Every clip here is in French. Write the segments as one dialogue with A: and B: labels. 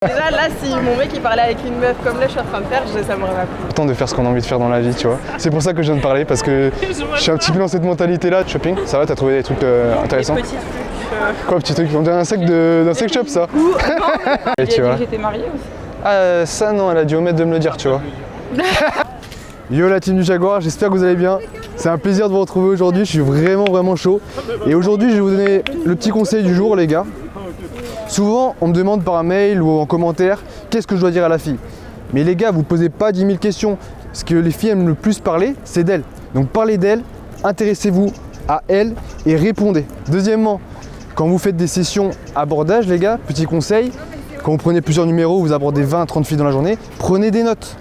A: Déjà là, si mon mec il parlait avec une meuf comme là je suis en train de faire, ça m'aurait pas plu.
B: Temps de faire ce qu'on a envie de faire dans la vie, tu vois. C'est pour ça que je viens de parler, parce que je suis un petit peu dans cette mentalité-là. Shopping, ça va, t'as trouvé des trucs intéressants?
A: Des petits trucs.
B: Quoi, petits trucs? On dirait un sac d'un sex shop, ça. Et tu vois.
A: J'étais mariée aussi.
B: Ah, ça non, elle a dû omettre de me le dire, tu vois. Yo la team du Jaguar, j'espère que vous allez bien. C'est un plaisir de vous retrouver aujourd'hui, je suis vraiment chaud. Et aujourd'hui, je vais vous donner le petit conseil du jour, les gars. Souvent, on me demande par mail ou en commentaire, qu'est-ce que je dois dire à la fille? Mais les gars, vous posez pas 10 000 questions. Ce que les filles aiment le plus parler, c'est d'elles. Donc parlez d'elles, intéressez-vous à elles et répondez. Deuxièmement, quand vous faites des sessions abordage, les gars, petit conseil, quand vous prenez plusieurs numéros, vous abordez 20-30 filles dans la journée, prenez des notes.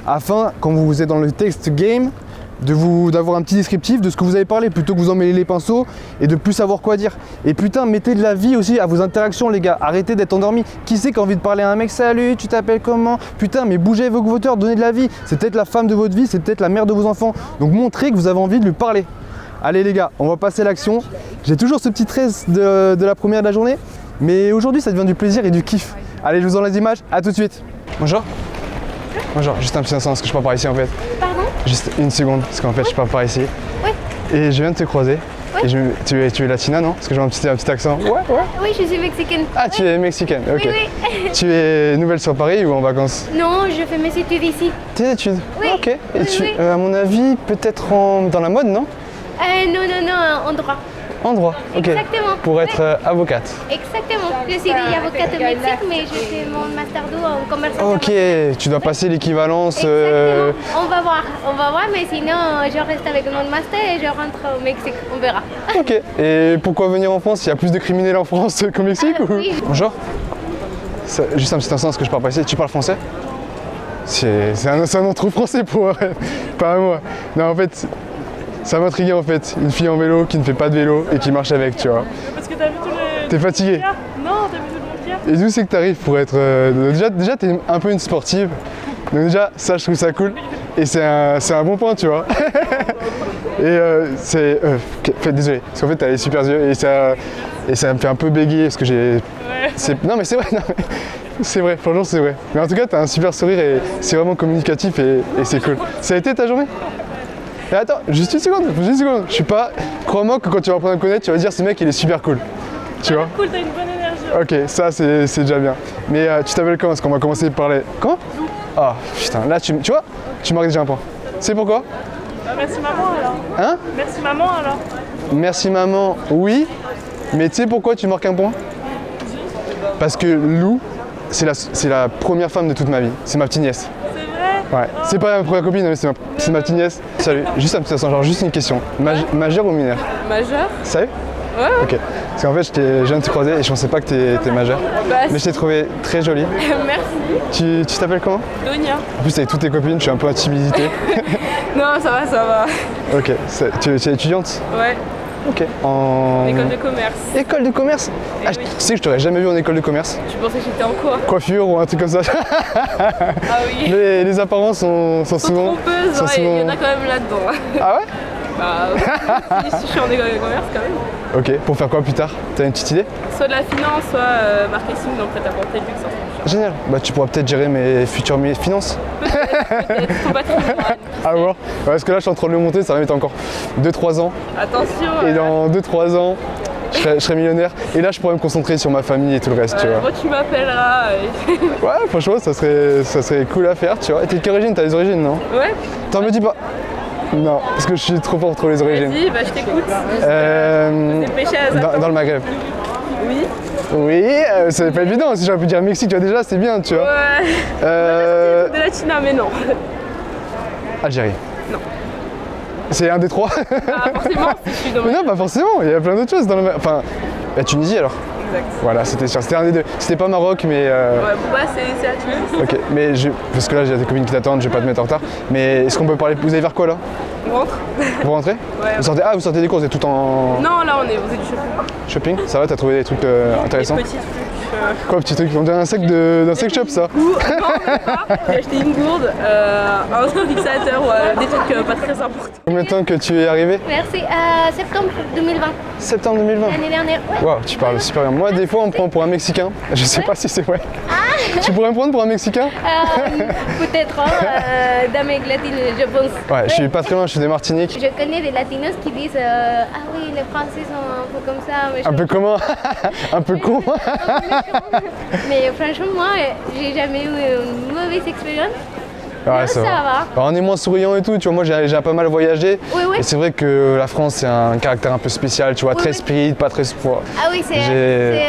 B: Afin, quand vous êtes dans le text game, d'avoir un petit descriptif de ce que vous avez parlé plutôt que vous emmêler les pinceaux et de plus savoir quoi dire. Et putain, mettez de la vie aussi à vos interactions, les gars. Arrêtez d'être endormis. Qui c'est qui a envie de parler à un mec? Salut, tu t'appelles comment? Putain, mais bougez vos moteurs, donnez de la vie. C'est peut-être la femme de votre vie, c'est peut-être la mère de vos enfants. Donc montrez que vous avez envie de lui parler. Allez les gars, on va passer à l'action. J'ai toujours ce petit stress de la première de la journée, mais aujourd'hui ça devient du plaisir et du kiff. Allez, je vous envoie les images, à tout de suite. Bonjour. Bonjour, juste un petit instant, parce que je pars par ici en fait.
C: Pardon?
B: Juste une seconde, parce qu'en fait je pars par ici.
C: Oui.
B: Et je viens de te croiser.
C: Oui.
B: Et tu es latina, non? Parce que j'ai un petit accent. Ouais.
C: Oui, je suis mexicaine.
B: Ah, tu es mexicaine, ok.
C: Oui.
B: Tu es nouvelle sur Paris ou en vacances?
C: Non, je fais mes études ici.
B: Tes études?
C: Oui.
B: Ok. Et
C: Oui.
B: à mon avis, peut-être dans la mode, non?
C: Non, en droit.
B: En droit, ok.
C: Exactement.
B: Pour être avocate.
C: Exactement. Je suis avocate au Mexique, mais je fais mon master 2 en commerce international.
B: Ok, tu dois passer l'équivalence.
C: Exactement. On va voir, mais sinon je reste avec mon master et je rentre au Mexique. On verra.
B: Ok. Et pourquoi venir en France? Il y a plus de criminels en France qu'au Mexique ou...
C: Oui.
B: Bonjour. Juste un petit instant, parce que je parle pas ici. Tu parles français? C'est un nom trop français pour pas à moi. Non, en fait, ça m'intriguait en fait. Une fille en vélo qui ne fait pas de vélo et qui marche avec, tu vois.
A: Parce que t'as vu tout le...
B: T'es fatigué?
A: Non, t'as vu tout le monde hier?
B: Et d'où c'est que t'arrives pour être... Déjà t'es un peu une sportive. Donc déjà, ça je trouve ça cool. Et c'est un bon point, tu vois. Et c'est... désolé, parce qu'en fait t'as les super yeux et ça me fait un peu bégayer parce que j'ai...
A: Ouais.
B: Non mais c'est vrai, non, mais... C'est vrai, franchement c'est vrai. Mais en tout cas t'as un super sourire et c'est vraiment communicatif et c'est cool. Ça a été ta journée? Et attends, juste une seconde. Je suis pas... Crois-moi que quand tu vas apprendre à me connaître, tu vas dire ce mec il est super cool. Tu vois?
A: Cool, t'as une bonne énergie.
B: Ok, ça c'est déjà bien. Mais tu t'appelles comment? Parce qu'on va commencer par les... Comment? Ah putain, là tu vois? Tu marques déjà un point. C'est pourquoi?
A: Merci maman alors.
B: Hein?
A: Merci maman alors.
B: Merci maman, oui. Mais tu sais pourquoi tu marques un point? Parce que Lou, c'est la première femme de toute ma vie. C'est ma petite nièce.
A: C'est vrai?
B: Ouais, c'est pas ma première copine, mais c'est ma petite nièce. Salut, juste un petit instant, genre juste une question. Majeur ou mineur?
A: Majeur?
B: Salut?
A: Ouais.
B: Ok. Parce qu'en fait, je viens de te croiser et je pensais pas que t'es majeure.
A: Bah,
B: Mais je t'ai trouvé très jolie.
A: Merci.
B: Tu t'appelles comment?
A: Donia.
B: En plus, avec toutes tes copines, je suis un peu intimidité.
A: Non, ça va.
B: Ok. Tu es étudiante?
A: Ouais.
B: Ok. En...
A: École de commerce.
B: École de commerce? Ah, tu sais que je t'aurais jamais vu en école de commerce.
A: Tu pensais que j'étais en quoi?
B: Coiffure ou un truc comme ça.
A: Ah oui.
B: Mais les apparences sont
A: Sont
B: souvent...
A: trompeuses, ouais, il y en a quand même là-dedans.
B: Ah ouais?
A: Bah, si je suis en école de commerce quand même.
B: Ok. Pour faire quoi plus tard? T'as une petite idée?
A: Soit de la finance, soit marketing, donc prêt-à-porter, luxe.
B: Génial. Bah tu pourras peut-être gérer mes futures finances.
A: Peut-être, faut pas trop voir.
B: À voir. Ouais, parce que là, je suis en train de le monter, ça va mettre encore 2-3 ans.
A: Attention.
B: Et dans 2-3 ans, je serai millionnaire. Et là, je pourrais me concentrer sur ma famille et tout le reste, tu vois.
A: Moi, tu m'appelleras.
B: Ouais, franchement, ça serait cool à faire, tu vois. Et t'es de quelle origine? T'as les origines, non?
A: Ouais.
B: T'en me dis pas. Non, parce que je suis trop fort pour les origines.
A: Vas-y, bah je t'écoute.
B: Dépêcher
A: à
B: dans le Maghreb.
A: Oui.
B: Oui, c'est pas évident. Si j'aurais pu dire Mexique, tu vois, déjà, c'est bien, tu vois.
A: Ouais. De la Tina, mais non.
B: Algérie.
A: Non.
B: C'est un des trois.
A: Ah, forcément, si je suis dans
B: Mais non, pas forcément. Il y a plein d'autres choses dans le Maghreb. Enfin, la Tunisie alors.
A: Exact.
B: Voilà, c'était sûr. C'était un des deux. C'était pas Maroc, mais.
A: Ouais, bon, bah, c'est la Tunisie.
B: Ok, mais parce que là, j'ai des copines qui t'attendent, je vais pas te mettre en retard. Mais est-ce qu'on peut parler. Vous allez vers quoi là?
A: On rentre.
B: Vous rentrez?
A: Ouais.
B: Vous sortez des courses, vous êtes tout en
A: Non, là on faisait du shopping.
B: shopping? Ça va, t'as trouvé des trucs intéressants?
A: Des petits trucs.
B: Quoi, petit truc? On dirait un sac d'un sex shop, ça.
A: Non, même pas. J'ai acheté une gourde, un fixateur, des trucs pas très importants.
B: Combien de temps que tu es arrivé?
C: Merci. Septembre 2020,
B: Septembre 2020.
C: l'année dernière. Ouais.
B: Waouh, tu parles super bien. Moi, des fois, on me prend pour un Mexicain. Je sais pas si c'est vrai. Tu pourrais me prendre pour un Mexicain?
C: Peut-être d'Amérique latine, je pense.
B: Ouais, je suis pas très loin, je suis de Martinique.
C: Je connais des latinos qui disent ah oui, les Français sont un peu comme ça. Mais
B: Un peu comment? Un peu con.
C: Mais franchement, moi, j'ai jamais eu une mauvaise expérience.
B: Ouais,
C: Non, ça va.
B: Alors, on est moins souriant et tout, tu vois, moi j'ai pas mal voyagé.
C: Oui, oui.
B: Et c'est vrai que la France, c'est un caractère un peu spécial, tu vois,
C: Oui,
B: très
C: oui.
B: speed, pas très sport.
C: Ah oui,
B: J'ai-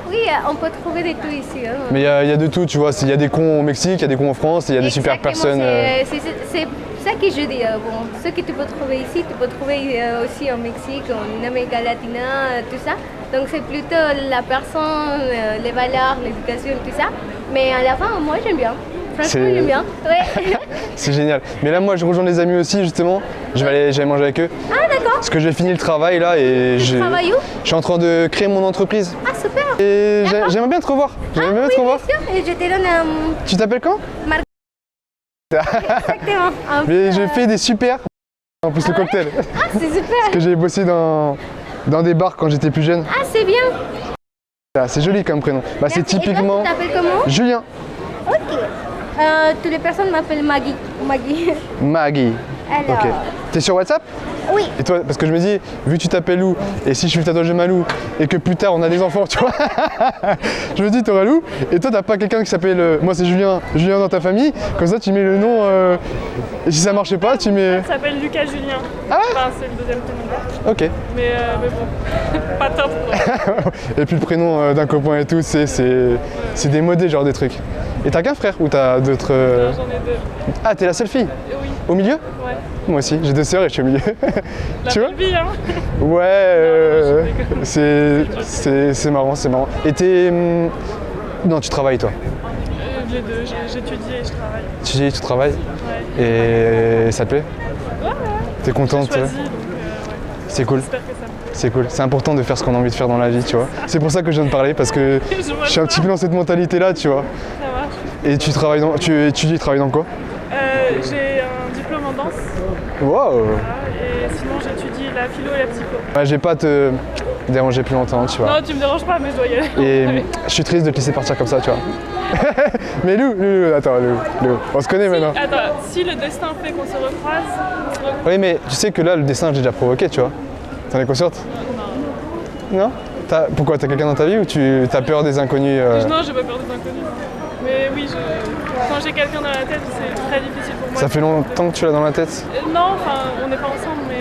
C: oui, on peut trouver des tout ici. Hein.
B: Mais il y a de tout, tu vois, il y a des cons au Mexique, il y a des cons en France, il y a des super
C: Exactement,
B: personnes.
C: C'est ça que je dis. Bon, ce que tu peux trouver ici, tu peux trouver aussi au Mexique, en Amérique latine, tout ça. Donc c'est plutôt la personne, les valeurs, l'éducation, tout ça. Mais à la fin, moi j'aime bien. Franchement,
B: C'est-
C: j'aime bien. Ouais.
B: C'est génial. Mais là, moi, je rejoins les amis aussi, justement. J'allais manger avec eux.
C: Ah d'accord.
B: Parce que j'ai fini le travail là et
C: Tu travailles où?
B: je suis en train de créer mon entreprise.
C: Ah super.
B: Et
C: D'accord.
B: j'aimerais bien te revoir. J'aimerais bien
C: oui,
B: te revoir.
C: bien sûr. Et je te donne
B: Tu t'appelles quand?
C: exactement. Un peu,
B: Mais je fais des super. En plus, le cocktail.
C: Ah c'est super.
B: Que j'ai bossé dans des bars quand j'étais plus jeune.
C: Ah c'est bien.
B: Ah, c'est joli comme prénom. Bah, c'est
C: Merci. Et toi,
B: typiquement
C: tu t'appelles comment?
B: Julien.
C: Ok. Toutes les personnes m'appellent Maggie. Maggie.
B: Maggie.
C: Alors.
B: Ok. T'es sur WhatsApp?
C: Oui.
B: Et toi, parce que je me dis, vu que tu t'appelles Lou, et si je fais le tatouage de Malou, et que plus tard on a des enfants, tu vois, je me dis, t'auras Lou, et toi t'as pas quelqu'un qui s'appelle, moi c'est Julien, Julien dans ta famille, comme ça tu mets le nom, et si ça marchait pas, tu mets...
A: Ça s'appelle Lucas Julien.
B: Ah ouais?
A: Enfin, c'est le deuxième prénom.
B: Ok.
A: Mais bon, pas top quoi.
B: Et puis le prénom d'un copain et tout, c'est démodé, genre des trucs. Et t'as qu'un frère, ou t'as d'autres...
A: J'en ai deux.
B: Ah, t'es la seule fille?
A: Oui,
B: Au milieu?
A: ouais.
B: Moi aussi, j'ai deux sœurs et je suis au milieu.
A: La
B: Tu vois?
A: belle vie, hein.
B: Ouais,
A: Non, je
B: c'est marrant, c'est marrant. Et non, tu travailles toi.
A: Les deux, j'étudie et je travaille.
B: Tu travailles
A: Ouais.
B: et ça te plaît?
A: Ouais,
B: T'es contente?
A: choisi, donc
B: C'est cool,
A: j'espère que ça me plaît.
B: c'est cool. C'est important de faire ce qu'on a envie de faire dans la vie, tu vois. C'est pour ça que je viens de parler, parce que
A: vois
B: je suis un petit peu dans cette mentalité-là, tu vois.
A: Ça marche.
B: Et tu travailles dans quoi?
A: J'ai un diplôme en danse.
B: Wow!
A: Voilà, et sinon j'étudie la philo et la psycho.
B: Ouais, je vais pas te déranger plus longtemps, tu vois.
A: Non, tu me déranges pas, mais je dois y aller.
B: Et je suis triste de te laisser partir comme ça, tu vois. Mais Lou, attends, Lou, on se connaît maintenant.
A: Attends, si le destin fait qu'on se recroise, on se recroise.
B: Oui, mais tu sais que là, le dessin, j'ai déjà provoqué, tu vois. T'en es consciente? Non. Pourquoi? T'as quelqu'un dans ta vie ou tu as peur des inconnus
A: Non, j'ai pas peur des inconnus. Non. Mais oui, quand j'ai quelqu'un dans la tête, c'est très difficile pour moi.
B: Ça fait longtemps que tu l'as dans la tête?
A: Non, enfin, on n'est pas ensemble, mais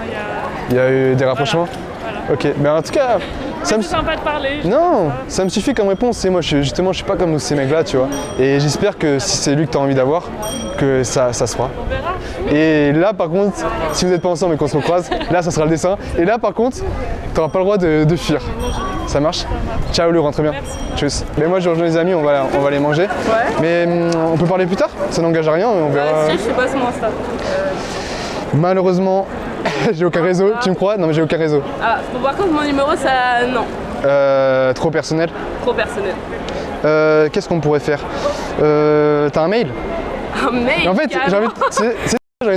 A: il y a...
B: Il y a eu des rapprochements?
A: Voilà.
B: Ok, mais en tout cas, ça me...
A: C'est sympa de parler.
B: Non, ça me suffit comme réponse. C'est moi, je suis pas comme ces mecs-là, tu vois. Et j'espère que si c'est lui que tu as envie d'avoir, que ça se fera.
A: On verra.
B: Et là, par contre, si vous n'êtes pas ensemble et qu'on se recroise, là, ça sera le dessin. Et là, par contre, tu n'auras pas le droit de fuir. Ça marche? Ciao, Lou, rentre bien. Tchuss. Mais moi, je rejoins les amis, on va aller manger.
A: Ouais.
B: Mais on peut parler plus tard, ça n'engage à rien, on verra.
A: Si, je sais pas sur mon Insta.
B: Malheureusement, j'ai aucun réseau. Tu me crois? Non, mais j'ai aucun réseau.
A: Ah, bon, par contre, mon numéro, ça... Non.
B: Trop personnel.
A: Trop personnel.
B: Qu'est-ce qu'on pourrait faire? T'as un mail?
A: Un mail,
B: En fait, j'ai envie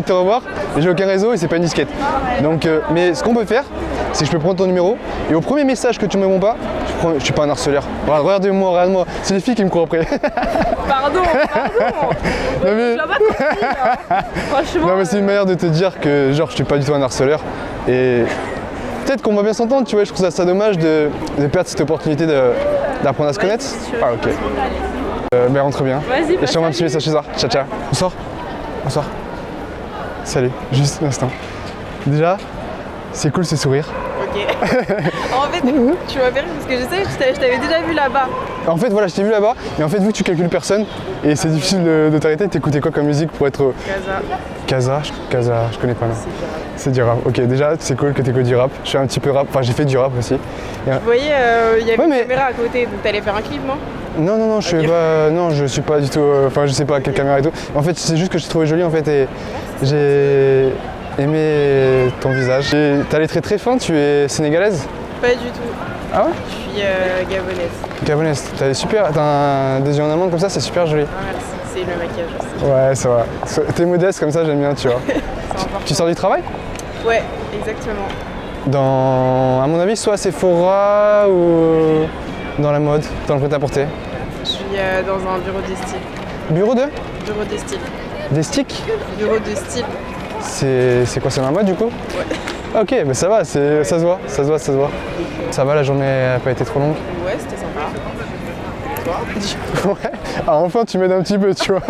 B: de te revoir, mais j'ai aucun réseau et c'est pas une disquette. Donc, mais ce qu'on peut faire, c'est que je peux prendre ton numéro et au premier message que tu me réponds pas, je suis pas un harceleur. Regarde-moi, c'est les filles qui me courent après.
A: Pardon.
B: Non, mais...
A: Je l'ai pas compris, là. Franchement...
B: Non mais c'est une manière de te dire que genre je suis pas du tout un harceleur et peut-être qu'on va bien s'entendre, tu vois, je trouve ça dommage de perdre cette opportunité d'apprendre à se connaître. Ah ok. Mais rentre bien.
A: Vas-y,
B: Et je t'envoie un petit message ce soir. Ciao ciao. Bonsoir. Bonsoir. Salut, juste un instant. Déjà, c'est cool ce sourire.
A: Ok. En fait, tu m'as fait rire parce que je sais, je t'avais déjà vu là-bas.
B: En fait voilà, je t'ai vu là-bas et en fait vu que tu calcules personne et c'est difficile de t'arrêter, t'écoutais quoi comme musique pour être...
A: Casa.
B: Casa, je connais pas non. C'est du rap. Ok, déjà c'est cool que t'écoutes du rap. Je fais un petit peu rap, enfin j'ai fait du rap aussi.
A: Vous voyez, il y avait
B: Ouais,
A: une
B: mais-
A: caméra à côté, donc t'allais faire un clip, non?
B: Non, je suis pas du tout, enfin je sais pas quelle caméra et tout. En fait c'est juste que je trouvais joli en fait et aimé ton visage. Et t'as les traits très fins, tu es sénégalaise?
D: Pas du tout.
B: Ah ouais?
D: Je suis gabonaise.
B: Gabonaise. T'as des yeux en amande comme ça, c'est super joli.
D: Ah, merci. C'est le maquillage aussi.
B: Ouais, ça va. T'es modeste comme ça, j'aime bien, tu vois.
D: C'est important.
B: Tu sors du travail?
D: Ouais, exactement.
B: À mon avis, soit à Sephora ou dans la mode, dans le prêt-à-porter.
D: Je suis dans un bureau de style.
B: Bureau de?
D: Bureau de style.
B: Des sticks?
D: Bureau de style.
B: C'est quoi, c'est dans la mode du coup?
D: Ouais.
B: Ok, mais ça va, ça se voit, ça se voit, ça se voit. Ça va, la journée n'a pas été trop longue?
D: Ouais, c'était sympa.
B: Ouais. Ah, enfin, tu m'aides un petit peu, tu vois.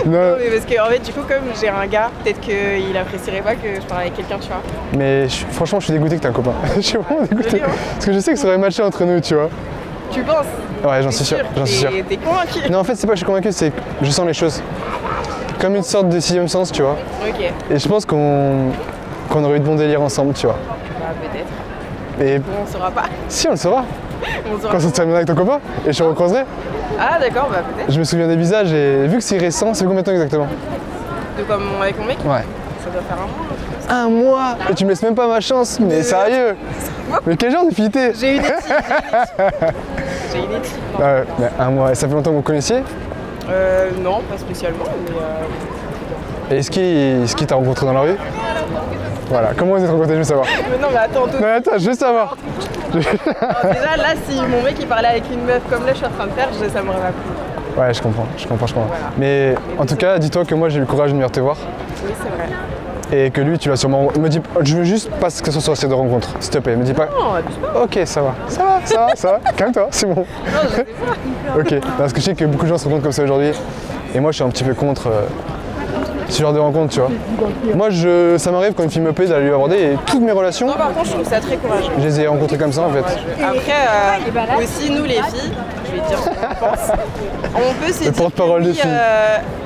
B: Non,
D: Non, mais parce que en fait, du coup, comme j'ai un gars, peut-être qu'il apprécierait pas que je parle avec quelqu'un, tu vois.
B: mais franchement, je suis dégoûté que t'aies un copain. Je suis vraiment dégoûté.
D: Désolé, hein.
B: Parce que je sais que ça aurait matché entre nous, tu vois.
D: Tu penses?
B: Ouais, j'en suis sûr, j'en suis sûr.
D: T'es convaincu?
B: Non, en fait, c'est pas que je suis convaincu, c'est que je sens les choses. Comme une sorte de sixième sens, tu vois.
D: Ok.
B: Et je pense qu'on aurait eu de bons délires ensemble, tu vois.
D: Bah, peut-être.
B: Et
D: Bon, on saura pas.
B: si, on le saura.
D: On saura
B: Quand ça se terminera avec ton copain, et je te recroiserai.
D: Ah, d'accord, bah peut-être.
B: Je me souviens des visages, et vu que c'est récent, c'est combien de temps exactement?
D: De comme avec mon mec?
B: Ouais.
D: Ça doit faire un mois, un truc comme ça.
B: Un mois. Et tu me laisses même pas ma chance, mais sérieux. Mais quel genre de fille t'es?
D: J'ai une éthique. J'ai une éthique. Non.
B: Ouais, mais un mois. Et ça fait longtemps que vous connaissiez?
D: Non, pas spécialement, mais
B: Et est-ce qu'il t'a rencontré dans la rue? Voilà, comment vous êtes rencontrés, je veux savoir.
D: Mais non, mais attends, tout.
B: Non, attends, je veux savoir.
D: Alors, déjà, là, si mon mec il parlait avec une meuf comme là, je suis en train de faire, ça m'aurait pas plu.
B: Ouais, je comprends.
D: Voilà.
B: Mais en tout cas, dis-toi que moi j'ai eu le courage de venir te voir.
D: Oui, c'est vrai.
B: Et que lui, tu vas sûrement. Me dis, je veux juste pas que ce soit assez de rencontres, s'il te plaît. Me dis pas.
D: Non, abuse pas.
B: Ok, ça va. Ça va. Calme-toi, c'est bon.
D: Non, je sais pas.
B: Ok, parce que je sais que beaucoup de gens se rencontrent comme ça aujourd'hui. Et moi, je suis un petit peu contre ce genre de rencontre, tu vois. Moi, ça m'arrive quand une fille me plaît d'aller lui aborder et toutes mes relations,
D: Non, par contre, je trouve ça très courageux.
B: je les ai rencontrées comme ça en fait.
D: Après, aussi, nous les filles, je vais dire ce qu'on pense, on peut se
B: Le
D: dire
B: porte-parole
D: que
B: des
D: lui,
B: filles.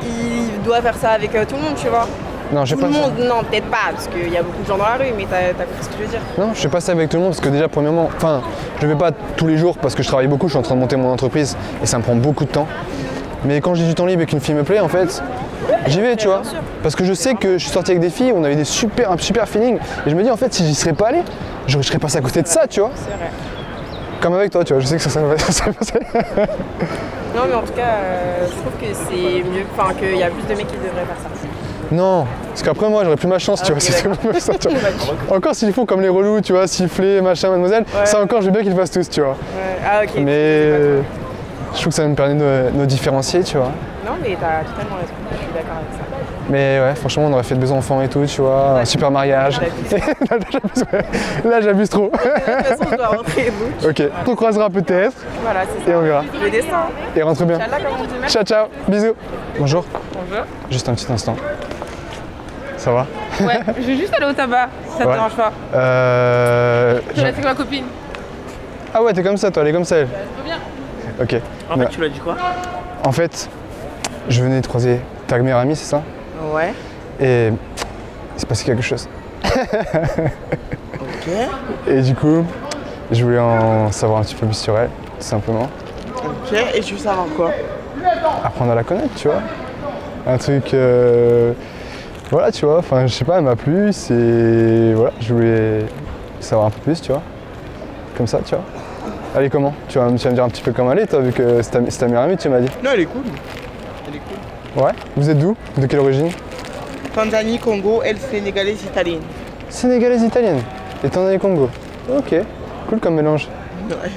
D: il doit faire ça avec tout le monde, tu vois.
B: Non, je
D: Tout
B: sais
D: le
B: pas ça.
D: monde, non, peut-être pas, parce qu'il y a beaucoup de gens dans la rue, mais t'as compris ce que je veux dire.
B: Non, je fais pas ça avec tout le monde parce que déjà, premièrement, enfin, je le fais pas tous les jours parce que je travaille beaucoup, je suis en train de monter mon entreprise et ça me prend beaucoup de temps. Mais quand j'ai du temps libre et qu'une fille me plaît, en fait, j'y vais, tu vois.
D: bien sûr.
B: Parce que je sais que je suis sorti avec des filles, on avait un super feeling. Et je me dis, en fait, si j'y serais pas allé, je serais passé à côté de ça, tu vois.
D: C'est vrai.
B: Comme avec toi, tu vois, je sais que ça serait passé.
D: Non, mais en tout cas, je trouve que c'est mieux, enfin, qu'il y a plus de mecs qui devraient faire ça.
B: Non, parce qu'après moi j'aurais plus ma chance, tu vois,
D: ok,
B: si c'est
D: d'accord.
B: même ça, tu vois. Encore s'ils font comme les relous, tu vois, siffler, machin, mademoiselle,
D: Ouais.
B: ça encore je veux bien qu'ils le fassent tous, tu vois.
D: Ouais. Ah, ok.
B: Mais
D: c'est pas toi.
B: je trouve que ça me permet de nous différencier, tu vois.
D: Non, mais t'as totalement raison, je suis d'accord avec ça.
B: Mais ouais, franchement, on aurait fait 2 enfants et tout, tu vois, un super mariage. Là, j'abuse trop.
D: De toute façon, je dois rentrer, donc.
B: Ok, on croisera peut-être
D: Voilà, c'est
B: et
D: ça.
B: on verra.
D: Le destin.
B: Et rentre bien.
D: Inch'Allah, comme on dit, merci.
B: Ciao, ciao, bisous. Bonjour,
D: Bonjour.
B: juste un petit instant. Ça va?
A: Ouais, je vais juste aller au tabac, si ça te
B: Ouais.
A: dérange pas. Je reste avec ma copine.
B: Ah ouais, t'es comme ça, toi, elle est comme ça, elle.
A: Trop bien.
B: Ok.
E: En fait, tu l'as dit quoi?
B: En fait, je venais de croiser ta meilleure amie, c'est ça?
E: Ouais.
B: Et il s'est passé quelque chose.
E: Ok.
B: Et du coup, je voulais en savoir un petit peu plus sur elle, tout simplement.
E: Ok. Et tu veux savoir quoi?
B: Apprendre à la connaître, tu vois. Un truc. Voilà, tu vois. Enfin, je sais pas, elle m'a plu. C'est. Voilà, je voulais savoir un peu plus, tu vois. Comme ça, tu vois. Elle est comment? Tu vas me dire un petit peu comment elle est, toi, vu que c'est ta meilleure amie, tu m'as dit.
E: Non, elle est cool. Elle est cool.
B: Ouais. Vous êtes d'où? De quelle origine?
E: Tanzanie, Congo, elle sénégalaise, italienne.
B: Sénégalaise italienne. Et Tanzanie Congo. Ok. Cool comme mélange.
E: Ouais.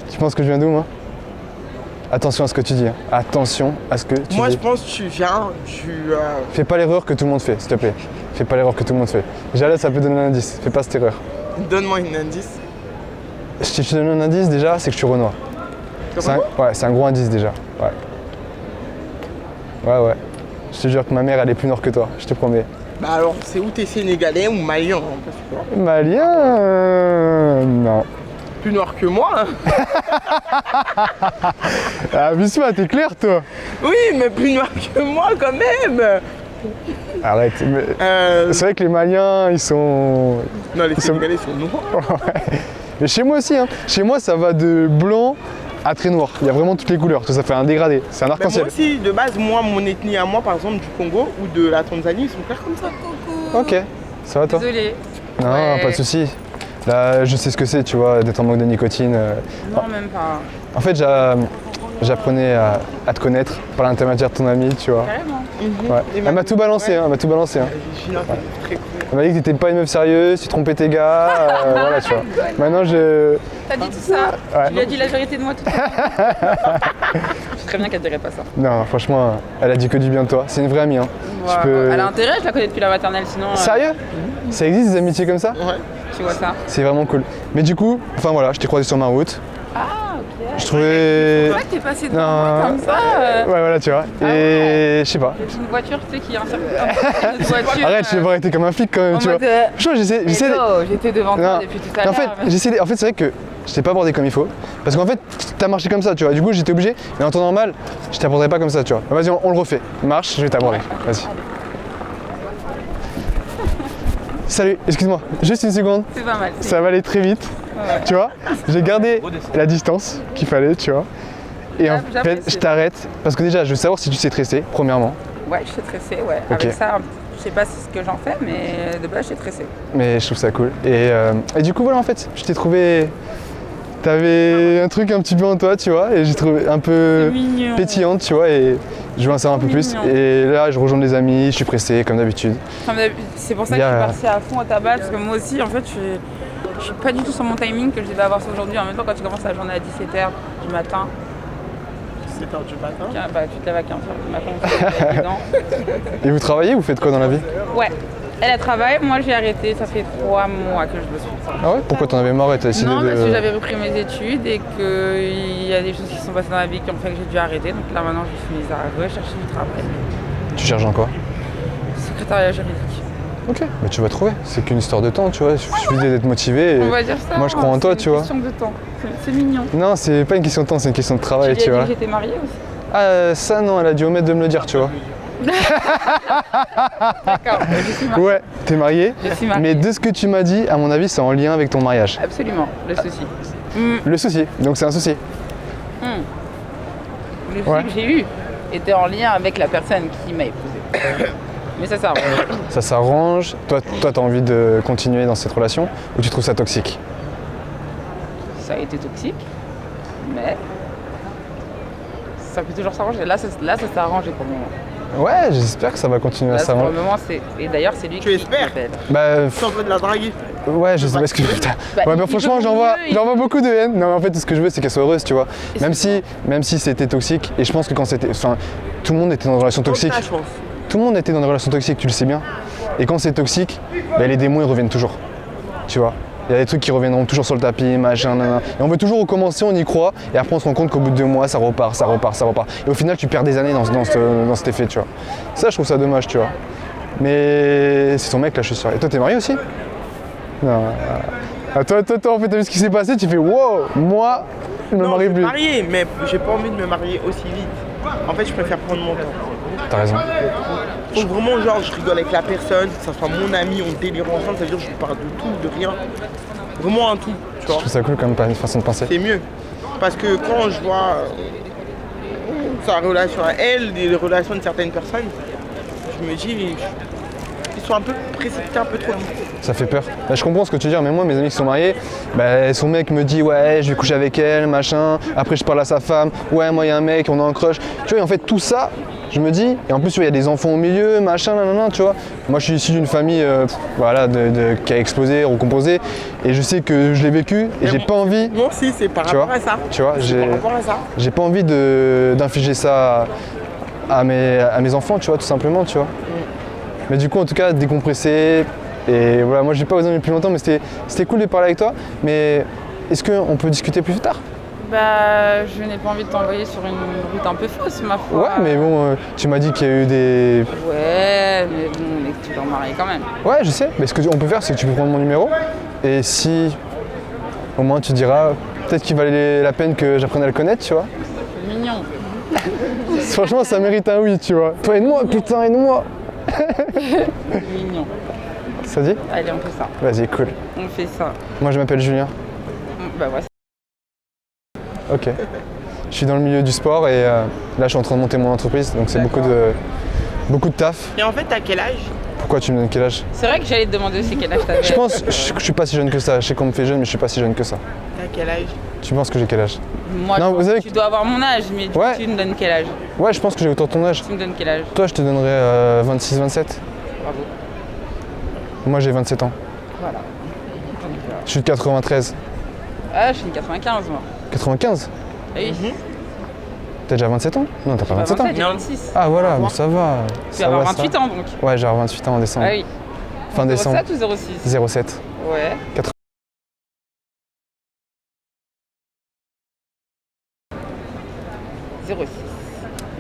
B: Tu penses que je viens d'où, moi? Attention à ce que tu dis. Hein. Attention à ce que tu
E: Moi,
B: dis.
E: je pense que tu viens,
B: Fais pas l'erreur que tout le monde fait, s'il te plaît. Fais pas l'erreur que tout le monde fait. Déjà ça peut donner un indice. Fais pas cette erreur.
E: Donne-moi un indice.
B: Si je te donne un indice déjà, c'est que je suis renois. Ouais, c'est un gros indice déjà. Ouais. Ouais, ouais. Je te jure que ma mère, elle est plus nord que toi, je te promets.
E: Bah alors, c'est où t'es sénégalais ou malien, hein, parce que
B: Malien? Non.
E: plus noir que moi. Hein.
B: Ah, Bisma, t'es clair, toi?
E: Oui, mais plus noir que moi quand même.
B: Arrête. Mais... C'est vrai que les Maliens, ils sont...
E: Non, les sénégalais sont noirs.
B: Ouais. Mais chez moi aussi, hein. Chez moi, ça va de blanc à très noir. Il y a vraiment toutes les couleurs. Tout ça fait un dégradé. C'est un
E: Bah,
B: arc-en-ciel.
E: moi aussi, de base, moi, mon ethnie à moi, par exemple, du Congo ou de la Tanzanie, ils sont clairs comme ça.
B: Ok, ça va toi?
F: Désolée.
B: Non,
F: Ouais.
B: pas de souci. Là, je sais ce que c'est, tu vois, d'être en manque de nicotine.
F: Non, même pas.
B: En fait, j'apprenais à te connaître par l'intermédiaire de ton ami, tu vois.
F: Carrément.
B: Ouais. Elle m'a tout balancé, hein, elle m'a tout balancé. Hein.
E: Très cool.
B: Elle m'a dit que t'étais pas une meuf sérieuse, tu trompais tes gars, voilà, tu vois. Maintenant, je...
F: T'as dit tout ça?
B: Ouais.
F: Tu lui as dit la vérité de moi tout à l'heure. Je sais très bien qu'elle dirait pas ça.
B: Non, franchement, elle a dit que du bien de toi. C'est une vraie amie, hein.
F: Ouais.
B: peux-
F: Elle a intérêt, je la connais depuis la maternelle, sinon.
B: Sérieux? Ça existe des amitiés comme ça?
E: Ouais.
F: Tu vois ça?
B: C'est vraiment cool. Mais du coup, enfin voilà, je t'ai croisé sur ma route.
F: Ah, ok.
B: Je trouvais...
F: C'est vrai que t'es passé devant
B: Non.
F: moi comme ça.
B: Ouais, voilà, tu vois. Et je sais pas.
F: Une voiture, tu sais, qui est un certain. Une voiture.
B: Arrête, je vais voir été comme un flic quand même,
F: En
B: tu vois.
F: mode,
B: Je crois que j'essaie...
F: J'étais devant toi
B: Non.
F: depuis tout à
B: En
F: l'heure.
B: fait, en fait, c'est vrai que je t'ai pas abordé comme il faut. Parce qu'en fait, t'as marché comme ça, tu vois. Du coup, j'étais obligé. Mais en temps normal, je t'aborderai pas comme ça, tu vois. Vas-y, on le refait. Marche, je vais t'aborder. Vas-y. Salut, excuse-moi. Juste une seconde.
F: C'est pas mal.
B: Ça va aller très vite.
F: Ouais.
B: Tu vois, j'ai gardé la distance qu'il fallait, tu vois. Et en fait,
F: J'apprécie.
B: je t'arrête. Parce que déjà, je veux savoir si tu sais tresser, premièrement.
F: Ouais, je suis tressée, ouais.
B: Ok.
F: Avec ça, je sais pas ce que j'en fais, mais de base, je suis tressée.
B: Mais je trouve ça cool. Et du coup, voilà, en fait, je t'ai trouvé. T'avais un truc un petit peu en toi, tu vois, et j'ai trouvé un peu
F: C'est mignon.
B: pétillante, tu vois, et je veux en savoir un peu plus.
F: Mignon.
B: Et là, je rejoins des amis, je suis pressé, comme d'habitude.
F: C'est pour ça
B: Il
F: que
B: y
F: je
B: a-
F: suis partie à fond à ta balle, parce que moi aussi, en fait, je suis pas du tout sur mon timing que je devais avoir ça aujourd'hui. En même temps, quand tu commences la journée à 17h du matin,
E: 7h du matin.
F: bah, tu te lèves à 15h du matin, c'est évident.
B: Et vous travaillez, vous faites quoi dans la vie?
F: Ouais, elle travaille, moi j'ai arrêté, ça fait 3 mois que je bosse plus.
B: Ah ouais? Pourquoi t'en avais marre et t'as décidé
F: Non,
B: de...
F: parce que j'avais repris mes études et qu'il y a des choses qui se sont passées dans la vie qui ont fait que j'ai dû arrêter. Donc là maintenant, je suis mise à rechercher du travail.
B: Tu cherches en quoi?
F: Secrétariat juridique.
B: Ok, mais tu vas trouver. C'est qu'une histoire de temps, tu vois. Il suffit d'être motivé. Et...
F: On va dire ça.
B: Moi, je crois en toi, tu vois.
F: C'est une question de temps. C'est mignon.
B: Non, c'est pas une question de temps, c'est une question de travail,
F: Tu
B: tu
F: lui as
B: vois.
F: dit que j'étais mariée aussi.
B: Ah, ça, non, elle a dû omettre de me le dire, tu vois.
F: D'accord, je suis mariée.
B: Ouais, t'es marié.
F: Je suis mariée.
B: Mais de ce que tu m'as dit, à mon avis, c'est en lien avec ton mariage.
F: Absolument, le souci.
B: Le souci, donc c'est un souci.
F: Le
B: Ouais.
F: souci que j'ai eu était en lien avec la personne qui m'a épousée. Mais ça va.
B: Ça s'arrange. Toi, t'as envie de continuer dans cette relation ou tu trouves ça toxique?
F: Ça a été toxique, mais ça peut toujours s'arranger. Là, ça s'est arrangé pour le moment.
B: Ouais, j'espère que ça va continuer à
F: Là, pour
B: s'arranger.
F: le moment, et d'ailleurs, c'est lui
E: Tu
F: qui
E: espères
F: m'appelle.
B: Bah,
E: Tu es en train de la draguer.
B: ouais, je sais pas ce que. Putain.
F: Bah,
B: Ouais, mais
F: il
B: franchement,
F: veut
B: j'envoie
F: mieux,
B: beaucoup de haine. Non, mais en fait, ce que je veux, c'est qu'elle soit heureuse, tu vois.
F: Et
B: Même
F: c'est
B: si c'était toxique, et je pense que quand c'était. Enfin, tout le monde était dans une relation toxique.
E: Tente ta chance.
B: Tout le monde était dans une relation toxique, tu le sais bien. Et quand c'est toxique, bah, les démons ils reviennent toujours. Tu vois. Il y a des trucs qui reviendront toujours sur le tapis, machin, nanana. Et on veut toujours recommencer, on y croit, et après on se rend compte qu'au bout de 2 mois, ça repart. Et au final, tu perds des années dans cet effet, tu vois. Ça, je trouve ça dommage, tu vois. Mais c'est ton mec là, je suis sûr. Et toi, t'es marié aussi? Non. Ah, toi, en fait, t'as vu ce qui s'est passé, tu fais wow, moi, je me
E: Non,
B: marie
E: je suis
B: plus.
E: marié, mais j'ai pas envie de me marier aussi vite. En fait, je préfère prendre mon temps.
B: T'as raison.
E: Faut vraiment, genre, je rigole avec la personne, que ça soit mon ami, on délire ensemble, c'est-à-dire que je lui parle de tout, de rien. Vraiment un tout, tu
B: Je
E: vois.
B: trouve ça cool comme façon de penser.
E: C'est mieux. Parce que quand je vois sa relation à elle, les relations de certaines personnes, je me dis, ils sont un peu précipités un peu trop vite.
B: Ça fait peur. Bah, je comprends ce que tu veux dire, mais moi, mes amis qui sont mariés, bah, son mec me dit ouais, je vais coucher avec elle, machin. Après, je parle à sa femme, ouais, moi, il y a un mec, on est en crush. Tu vois, et en fait, tout ça, je me dis, et en plus, il y a des enfants au milieu, machin, nanana, tu vois. Moi, je suis issu d'une famille voilà, qui a explosé, recomposé, et je sais que je l'ai vécu, et j'ai pas envie,
E: Moi aussi, c'est par
B: Tu
E: rapport
B: vois,
E: à ça.
B: tu vois,
E: C'est par rapport à ça.
B: j'ai pas envie d'infliger ça à mes enfants, tu vois, tout simplement, tu vois. Mais du coup, en tout cas, décompresser. Et voilà, moi, j'ai pas besoin de plus longtemps, mais c'était cool de parler avec toi. Mais est-ce qu'on peut discuter plus tard?
F: Bah, je n'ai pas envie de t'envoyer sur une route un peu fausse, ma foi.
B: Ouais, mais bon, tu m'as dit qu'il y a eu des...
F: Ouais, mais bon, mais tu t'en maries quand même.
B: Ouais, je sais. Mais ce qu'on peut faire, c'est que tu peux prendre mon numéro. Et si, au moins, tu diras, peut-être qu'il valait la peine que j'apprenne à le connaître, tu vois.
F: C'est mignon.
B: Franchement, ça mérite un oui, tu vois. Toi, aide-moi, putain, aide-moi.
F: Mignon.
B: Ça dit?
F: Allez, on fait ça.
B: Vas-y, cool.
F: On fait ça.
B: Moi, je m'appelle Julien.
F: Bah ouais.
B: Ok. Je suis dans le milieu du sport et là, je suis en train de monter mon entreprise. Donc, c'est beaucoup de taf.
E: Et en fait, t'as quel âge?
B: Pourquoi tu me donnes quel âge?
F: C'est vrai que j'allais te demander aussi quel âge t'avais.
B: Je pense, je suis pas si jeune que ça. Je sais qu'on me fait jeune, mais je suis pas si jeune que ça.
E: T'as quel âge?
B: Tu penses que j'ai quel âge?
F: Moi,
B: Non,
F: je
B: vous
F: pense
B: savez
F: que tu dois avoir mon âge, mais
B: Ouais.
F: tu me donnes quel âge?
B: Ouais, je pense que j'ai autant ton âge.
F: Tu me donnes quel âge?
B: Toi, je te donnerais 26-27.
F: Bravo.
B: Moi, j'ai 27 ans.
F: Voilà.
B: Je suis de 93.
F: Ah, je suis une 95 moi.
B: 95?
F: Ah oui.
B: T'as déjà 27 ans? Non, t'as pas 27 ans.
F: J'ai 26.
B: Ah voilà, mais ça va.
F: Tu vas avoir 28 ans donc.
B: Ouais, j'ai 28 ans en décembre.
F: Ah oui.
B: Fin décembre.
F: 07 ou 06?
B: 07.
F: Ouais.
B: 80.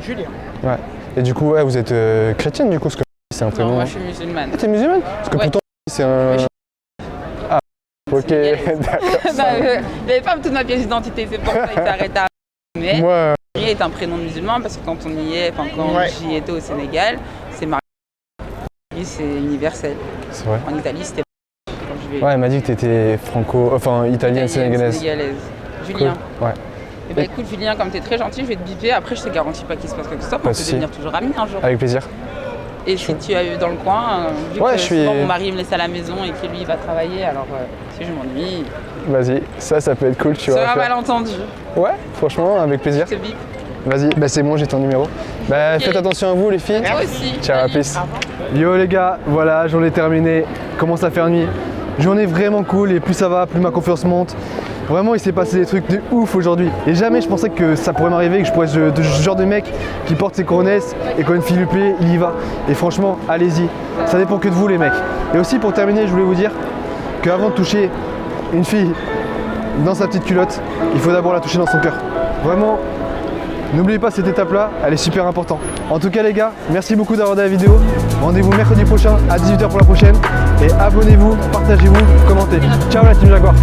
E: Julien.
B: Ouais. Et du coup, ouais, vous êtes chrétienne du coup, parce que c'est un
F: Non,
B: prénom.
F: moi je suis musulmane.
B: Ah, t'es musulmane? Parce que
F: Ouais.
B: pourtant, c'est un. Ah, ok,
F: sénégalaise.
B: d'accord.
F: Bah, j'avais pas toute ma pièce d'identité, c'est pour ça qu'il s'arrête à. Mais
B: Moi,
F: Marie est un prénom musulman parce que quand on y est, enfin quand
E: Ouais.
F: j'y étais au Sénégal, c'est Marie. C'est universel.
B: c'est vrai.
F: En Italie, c'était quand je vais.
B: Ouais, elle m'a dit que t'étais enfin italienne, sénégalaise.
F: Julien.
B: Cool. Ouais.
F: Et bah écoute Julien, comme t'es très gentil, je vais te biper. Après, je te garantis pas qu'il se passe quoi que ce soit.
B: Pas
F: On
B: de
F: peut
B: souci.
F: devenir toujours amis un jour.
B: Avec plaisir.
F: Et si tu as eu dans le coin, vu
B: Ouais,
F: que
B: je suis-
F: souvent mon mari me laisse à la maison et que lui il va travailler, alors si je m'ennuie,
B: Vas-y, ça peut être cool, tu
F: c'est
B: vois.
F: un malentendu.
B: Ouais, franchement, avec plaisir.
F: Je te bip.
B: Vas-y, bah c'est bon, j'ai ton numéro. Bah
F: Ok.
B: faites attention à vous les filles.
F: Toi aussi.
B: Ciao, à
F: Salut.
B: plus. Yo les gars, voilà, journée terminée. Commence à faire nuit. Journée vraiment cool et plus ça va, plus ma confiance monte. Vraiment, il s'est passé des trucs de ouf aujourd'hui. Et jamais je pensais que ça pourrait m'arriver, que je pourrais être ce genre de mec qui porte ses couronnesses et quand une fille lui plaît, il y va. Et franchement, allez-y. Ça dépend que de vous les mecs. Et aussi pour terminer, je voulais vous dire qu'avant de toucher une fille dans sa petite culotte, il faut d'abord la toucher dans son cœur. Vraiment, n'oubliez pas cette étape-là, elle est super importante. En tout cas les gars, merci beaucoup d'avoir regardé la vidéo. Rendez-vous mercredi prochain à 18h pour la prochaine. Et abonnez-vous, partagez-vous, commentez. Ciao la team Jaguar.